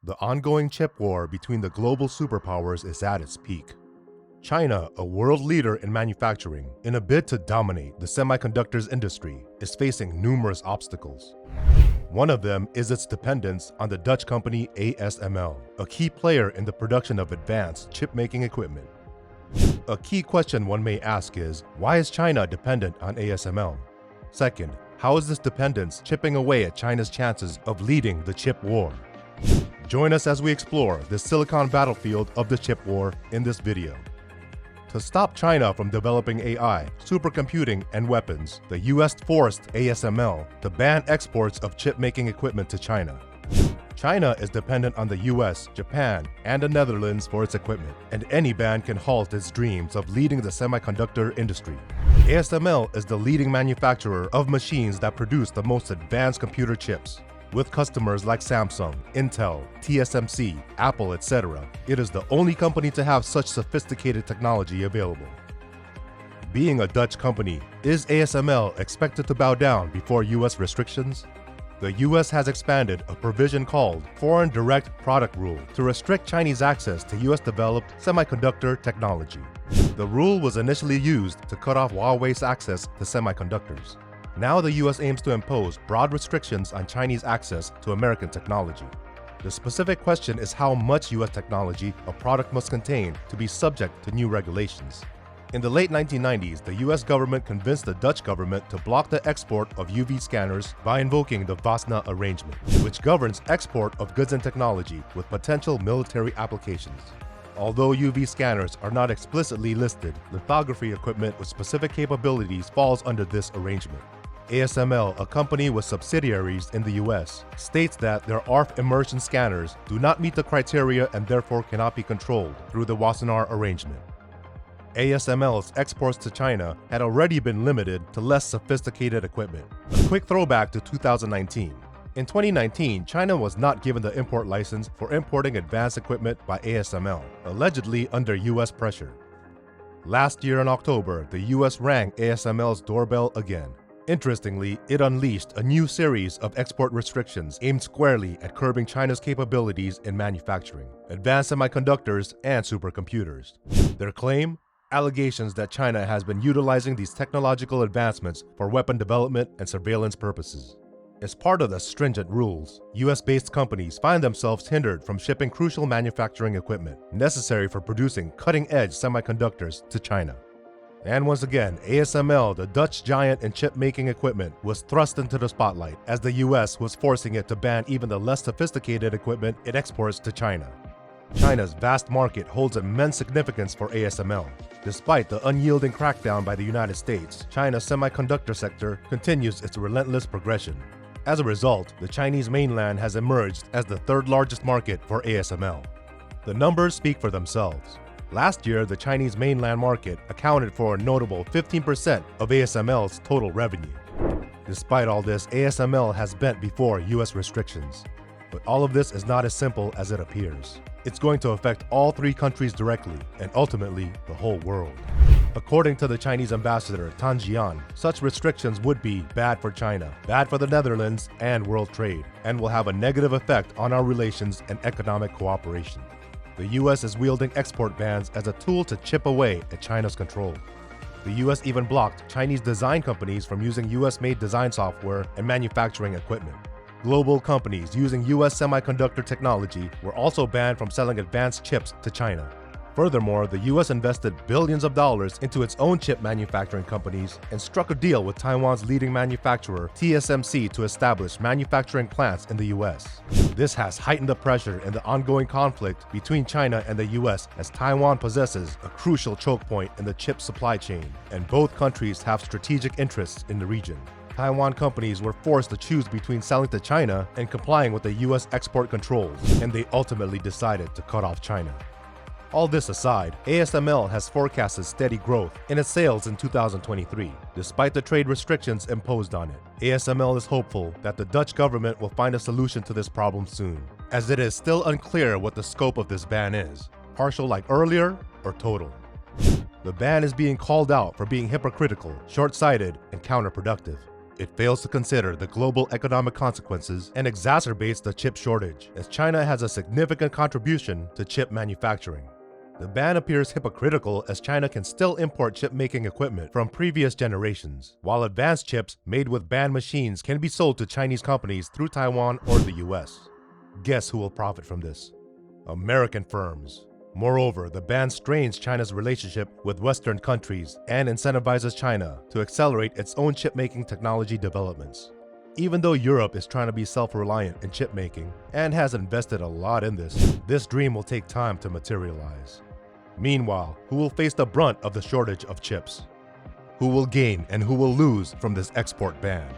The ongoing chip war between the global superpowers is at its peak. China, a world leader in manufacturing, in a bid to dominate the semiconductors industry, is facing numerous obstacles. One of them is its dependence on the Dutch company ASML, a key player in the production of advanced chip-making equipment. A key question one may ask is, why is China dependent on ASML? Second, how is this dependence chipping away at China's chances of leading the chip war? Join us as we explore the silicon battlefield of the chip war in this video. To stop China from developing AI, supercomputing, and weapons, the US forced ASML to ban exports of chip-making equipment to China. China is dependent on the US, Japan, and the Netherlands for its equipment, and any ban can halt its dreams of leading the semiconductor industry. ASML is the leading manufacturer of machines that produce the most advanced computer chips. With customers like Samsung, Intel, TSMC, Apple, etc., it is the only company to have such sophisticated technology available. Being a Dutch company, is ASML expected to bow down before US restrictions? The US has expanded a provision called Foreign Direct Product Rule to restrict Chinese access to US-developed semiconductor technology. The rule was initially used to cut off Huawei's access to semiconductors. Now the US aims to impose broad restrictions on Chinese access to American technology. The specific question is how much US technology a product must contain to be subject to new regulations. In the late 1990s, the US government convinced the Dutch government to block the export of UV scanners by invoking the Wassenaar Arrangement, which governs export of goods and technology with potential military applications. Although UV scanners are not explicitly listed, lithography equipment with specific capabilities falls under this arrangement. ASML, a company with subsidiaries in the US, states that their ARF immersion scanners do not meet the criteria and therefore cannot be controlled through the Wassenaar Arrangement. ASML's exports to China had already been limited to less sophisticated equipment. A quick throwback to 2019. In 2019, China was not given the import license for importing advanced equipment by ASML, allegedly under US pressure. Last year in October, the US rang ASML's doorbell again. Interestingly, it unleashed a new series of export restrictions aimed squarely at curbing China's capabilities in manufacturing, advanced semiconductors, and supercomputers. Their claim? Allegations that China has been utilizing these technological advancements for weapon development and surveillance purposes. As part of the stringent rules, US-based companies find themselves hindered from shipping crucial manufacturing equipment necessary for producing cutting-edge semiconductors to China. And once again, ASML, the Dutch giant in chip-making equipment, was thrust into the spotlight as the US was forcing it to ban even the less sophisticated equipment it exports to China. China's vast market holds immense significance for ASML. Despite the unyielding crackdown by the United States, China's semiconductor sector continues its relentless progression. As a result, the Chinese mainland has emerged as the third largest market for ASML. The numbers speak for themselves. Last year, the Chinese mainland market accounted for a notable 15% of ASML's total revenue. Despite all this, ASML has bent before US restrictions. But all of this is not as simple as it appears. It's going to affect all three countries directly, and ultimately, the whole world. According to the Chinese ambassador Tan Jian, such restrictions would be bad for China, bad for the Netherlands, and world trade, and will have a negative effect on our relations and economic cooperation. The US is wielding export bans as a tool to chip away at China's control. The US even blocked Chinese design companies from using US-made design software and manufacturing equipment. Global companies using US semiconductor technology were also banned from selling advanced chips to China. Furthermore, the US invested billions of dollars into its own chip manufacturing companies and struck a deal with Taiwan's leading manufacturer, TSMC, to establish manufacturing plants in the US. This has heightened the pressure in the ongoing conflict between China and the US, as Taiwan possesses a crucial choke point in the chip supply chain, and both countries have strategic interests in the region. Taiwan companies were forced to choose between selling to China and complying with the US export controls, and they ultimately decided to cut off China. All this aside, ASML has forecasted steady growth in its sales in 2023, despite the trade restrictions imposed on it. ASML is hopeful that the Dutch government will find a solution to this problem soon, as it is still unclear what the scope of this ban is, partial like earlier or total. The ban is being called out for being hypocritical, short-sighted, and counterproductive. It fails to consider the global economic consequences and exacerbates the chip shortage, as China has a significant contribution to chip manufacturing. The ban appears hypocritical as China can still import chip-making equipment from previous generations, while advanced chips made with banned machines can be sold to Chinese companies through Taiwan or the US. Guess who will profit from this? American firms. Moreover, the ban strains China's relationship with Western countries and incentivizes China to accelerate its own chip-making technology developments. Even though Europe is trying to be self-reliant in chip-making and has invested a lot in this dream will take time to materialize. Meanwhile, who will face the brunt of the shortage of chips? Who will gain and who will lose from this export ban?